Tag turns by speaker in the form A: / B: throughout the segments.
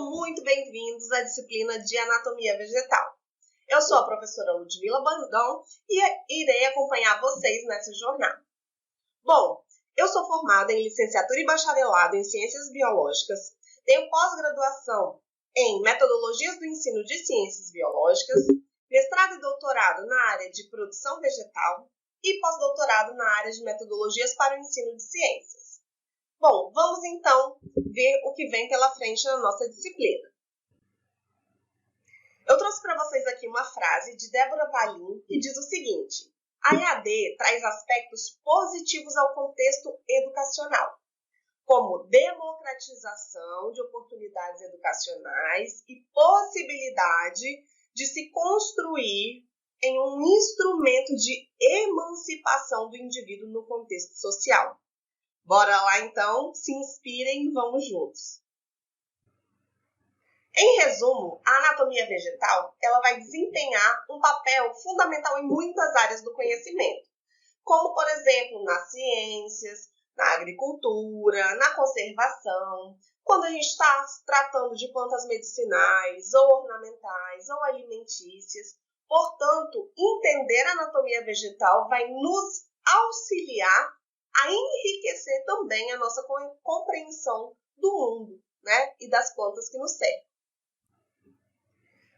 A: Sejam muito bem-vindos à disciplina de Anatomia Vegetal. Eu sou a professora Ludmila Bandão e irei acompanhar vocês nessa jornada. Bom, eu sou formada em licenciatura e bacharelado em Ciências Biológicas, tenho pós-graduação em Metodologias do Ensino de Ciências Biológicas, mestrado e doutorado na área de Produção Vegetal e pós-doutorado na área de Metodologias para o Ensino de Ciências. Bom, vamos então ver o que vem pela frente na nossa disciplina. Eu trouxe para vocês aqui uma frase de Débora Valim que diz o seguinte: a EAD traz aspectos positivos ao contexto educacional, como democratização de oportunidades educacionais e possibilidade de se construir em um instrumento de emancipação do indivíduo no contexto social. Bora lá então, se inspirem e vamos juntos. Em resumo, a anatomia vegetal ela vai desempenhar um papel fundamental em muitas áreas do conhecimento, como por exemplo nas ciências, na agricultura, na conservação, quando a gente está tratando de plantas medicinais, ou ornamentais, ou alimentícias. Portanto, entender a anatomia vegetal vai nos auxiliar a enriquecer também a nossa compreensão do mundo, né, e das plantas que nos cercam.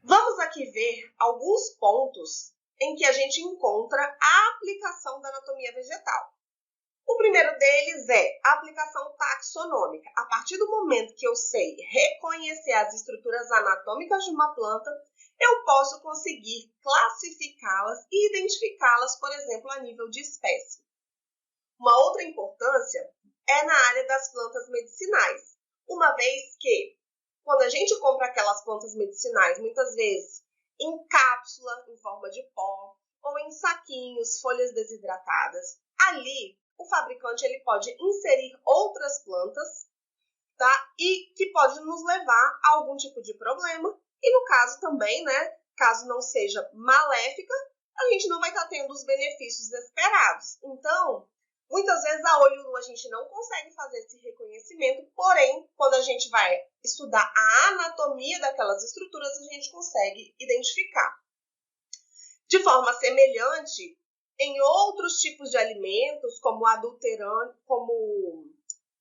A: Vamos aqui ver alguns pontos em que a gente encontra a aplicação da anatomia vegetal. O primeiro deles é a aplicação taxonômica. A partir do momento que eu sei reconhecer as estruturas anatômicas de uma planta, eu posso conseguir classificá-las e identificá-las, por exemplo, a nível de espécie. Uma outra importância é na área das plantas medicinais, uma vez que, quando a gente compra aquelas plantas medicinais, muitas vezes em cápsula, em forma de pó, ou em saquinhos, folhas desidratadas, ali o fabricante ele pode inserir outras plantas, tá? E que pode nos levar a algum tipo de problema, e no caso também, né, caso não seja maléfica, a gente não vai estar tendo os benefícios esperados. Então, muitas vezes a olho nu a gente não consegue fazer esse reconhecimento, porém, quando a gente vai estudar a anatomia daquelas estruturas, a gente consegue identificar. De forma semelhante, em outros tipos de alimentos, como adulterantes, como,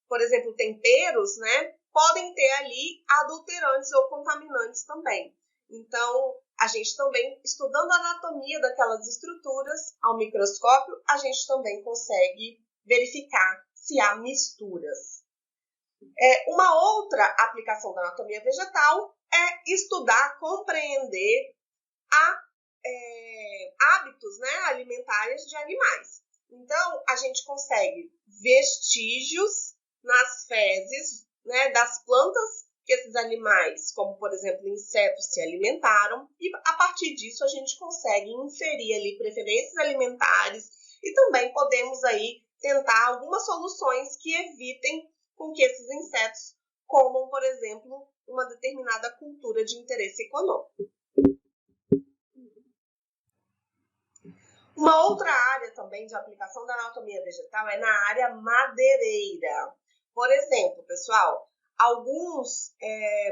A: por exemplo, temperos, né, podem ter ali adulterantes ou contaminantes também. Então, a gente também, estudando a anatomia daquelas estruturas ao microscópio, a gente também consegue verificar se há misturas. Uma outra aplicação da anatomia vegetal é estudar, compreender hábitos, né, alimentares de animais. Então, a gente consegue vestígios nas fezes, né, das plantas que esses animais, como por exemplo insetos, se alimentaram, e a partir disso a gente consegue inferir ali preferências alimentares e também podemos aí tentar algumas soluções que evitem com que esses insetos comam, por exemplo, uma determinada cultura de interesse econômico. Uma outra área também de aplicação da anatomia vegetal é na área madeireira. Por exemplo, pessoal, alguns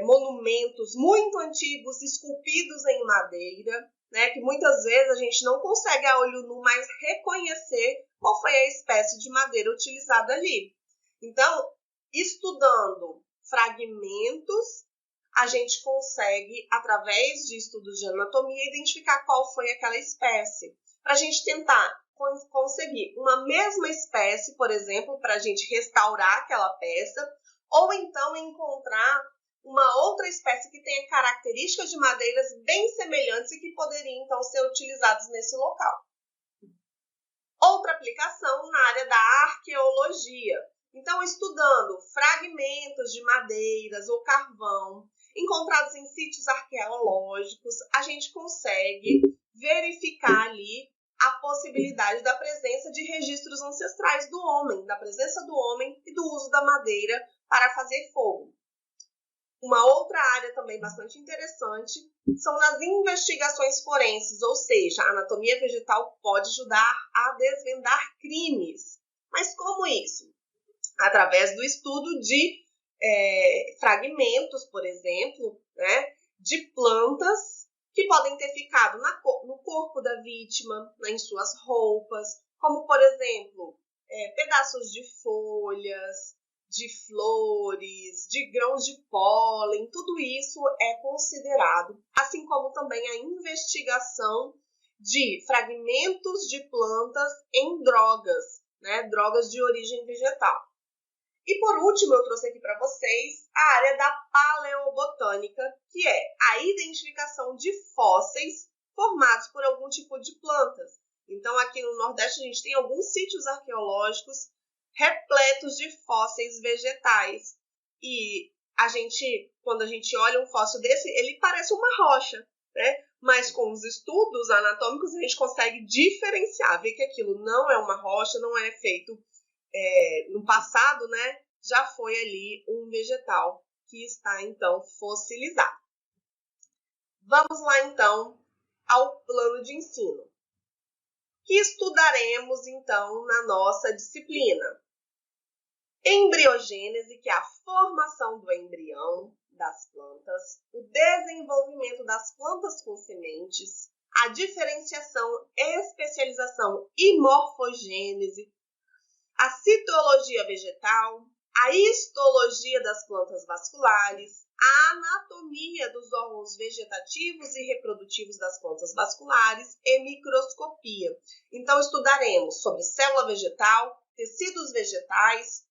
A: monumentos muito antigos esculpidos em madeira, né, que muitas vezes a gente não consegue a olho nu mais reconhecer qual foi a espécie de madeira utilizada ali. Então, estudando fragmentos, a gente consegue, através de estudos de anatomia, identificar qual foi aquela espécie. Para a gente tentar conseguir uma mesma espécie, por exemplo, para a gente restaurar aquela peça, ou então encontrar uma outra espécie que tenha características de madeiras bem semelhantes e que poderiam, então, ser utilizados nesse local. Outra aplicação na área da arqueologia. Então, estudando fragmentos de madeiras ou carvão encontrados em sítios arqueológicos, a gente consegue verificar ali a possibilidade da presença de registros ancestrais do homem, da presença do homem e do uso da madeira para fazer fogo. Uma outra área também bastante interessante são nas investigações forenses, ou seja, a anatomia vegetal pode ajudar a desvendar crimes. Mas como isso? Através do estudo de fragmentos, por exemplo, né, de plantas que podem ter ficado no corpo da vítima, em suas roupas, como, por exemplo, pedaços de folhas, de flores, de grãos de pólen, tudo isso é considerado, assim como também a investigação de fragmentos de plantas em drogas, né, drogas de origem vegetal. E por último, eu trouxe aqui para vocês a área da paleobotânica, que é a identificação de fósseis formados por algum tipo de plantas. Então, aqui no Nordeste, a gente tem alguns sítios arqueológicos repletos de fósseis vegetais. E quando a gente olha um fóssil desse, ele parece uma rocha, né? Mas com os estudos anatômicos, a gente consegue diferenciar, ver que aquilo não é uma rocha, não é feito no passado, né, já foi ali um vegetal que está, então, fossilizado. Vamos lá, então, ao plano de ensino, que estudaremos, então, na nossa disciplina. Embriogênese, que é a formação do embrião das plantas, o desenvolvimento das plantas com sementes, a diferenciação, especialização e morfogênese, a citologia vegetal, a histologia das plantas vasculares, a anatomia dos órgãos vegetativos e reprodutivos das plantas vasculares e microscopia. Então, estudaremos sobre célula vegetal, tecidos vegetais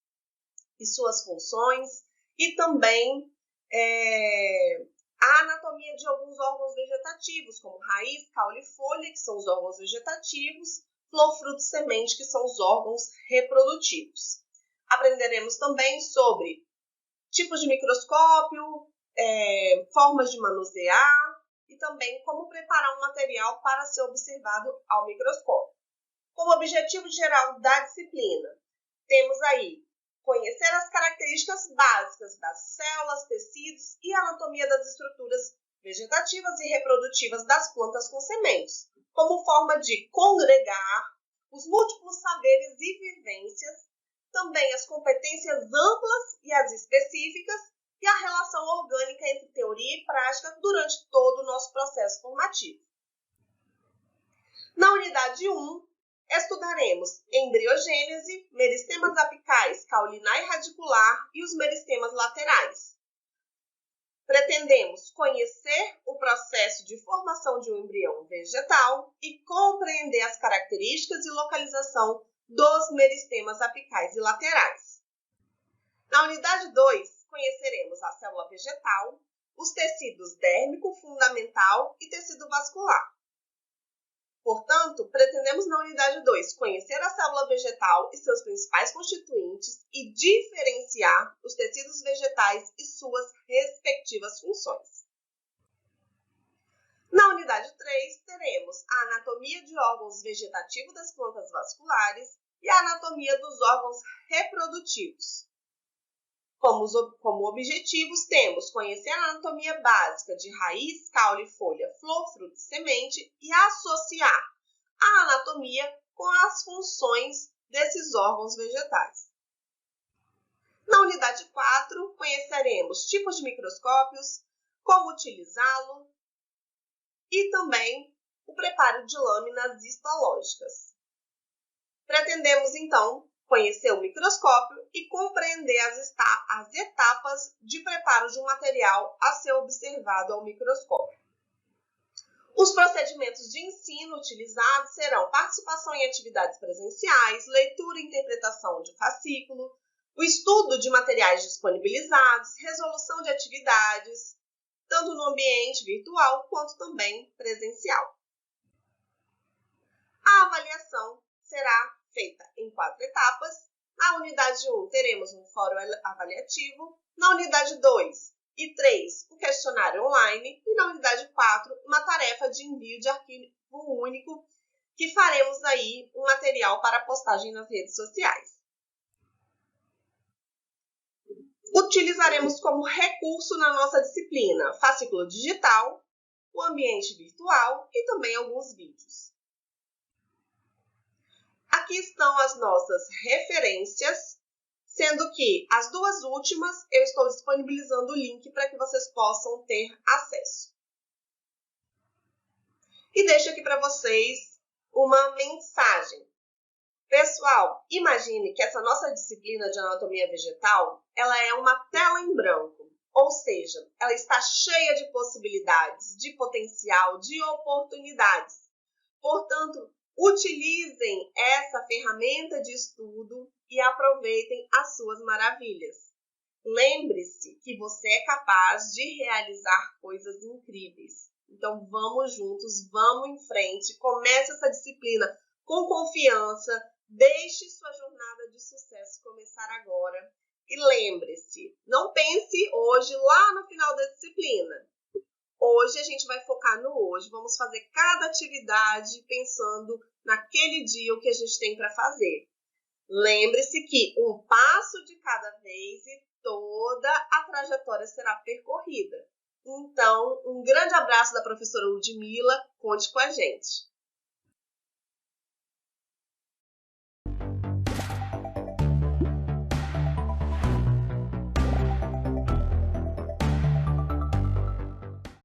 A: e suas funções e também a anatomia de alguns órgãos vegetativos, como raiz, caule e folha, que são os órgãos vegetativos, flor, fruto, semente, que são os órgãos reprodutivos. Aprenderemos também sobre tipos de microscópio, formas de manusear e também como preparar um material para ser observado ao microscópio. Como objetivo geral da disciplina, temos aí conhecer as características básicas das células, tecidos e anatomia das estruturas vegetativas e reprodutivas das plantas com sementes, como forma de congregar os múltiplos saberes e vivências, também as competências amplas e as específicas e a relação orgânica entre teoria e prática durante todo o nosso processo formativo. Na unidade 1, estudaremos embriogênese, meristemas apicais, caulinar e radicular e os meristemas laterais. Pretendemos conhecer o processo de formação de um embrião vegetal e compreender as características e localização dos meristemas apicais e laterais. Na unidade 2, conheceremos a célula vegetal, os tecidos dérmico, fundamental e tecido vascular. Portanto, pretendemos na unidade 2 conhecer a célula vegetal e seus principais constituintes e diferenciar os tecidos vegetais e suas respectivas funções. Na unidade 3, teremos a anatomia de órgãos vegetativos das plantas vasculares e a anatomia dos órgãos reprodutivos. Como objetivos, temos conhecer a anatomia básica de raiz, caule, folha, flor, fruto e semente e associar a anatomia com as funções desses órgãos vegetais. Na unidade 4, conheceremos tipos de microscópios, como utilizá-lo e também o preparo de lâminas histológicas. Pretendemos, então, conhecer o microscópio e compreender as etapas de preparo de um material a ser observado ao microscópio. Os procedimentos de ensino utilizados serão participação em atividades presenciais, leitura e interpretação de fascículo, o estudo de materiais disponibilizados, resolução de atividades, tanto no ambiente virtual quanto também presencial. A avaliação será feita em 4 etapas. Na unidade 1, teremos um fórum avaliativo. Na unidade 2 e 3, o questionário online. E na unidade 4, uma tarefa de envio de arquivo único, que faremos aí um material para postagem nas redes sociais. Utilizaremos como recurso na nossa disciplina fascículo digital, o ambiente virtual e também alguns vídeos. Aqui estão as nossas referências, sendo que as duas últimas eu estou disponibilizando o link para que vocês possam ter acesso. E deixo aqui para vocês uma mensagem. Pessoal, imagine que essa nossa disciplina de anatomia vegetal, ela é uma tela em branco, ou seja, ela está cheia de possibilidades, de potencial, de oportunidades. Portanto, utilizem essa ferramenta de estudo e aproveitem as suas maravilhas. Lembre-se que você é capaz de realizar coisas incríveis. Então, vamos juntos, vamos em frente, comece essa disciplina com confiança, deixe sua jornada de sucesso começar agora. E lembre-se, não pense hoje lá no final da disciplina. Hoje a gente vai focar no hoje, vamos fazer cada atividade pensando naquele dia o que a gente tem para fazer. Lembre-se que um passo de cada vez e toda a trajetória será percorrida. Então, um grande abraço da professora Ludmila, conte com a gente.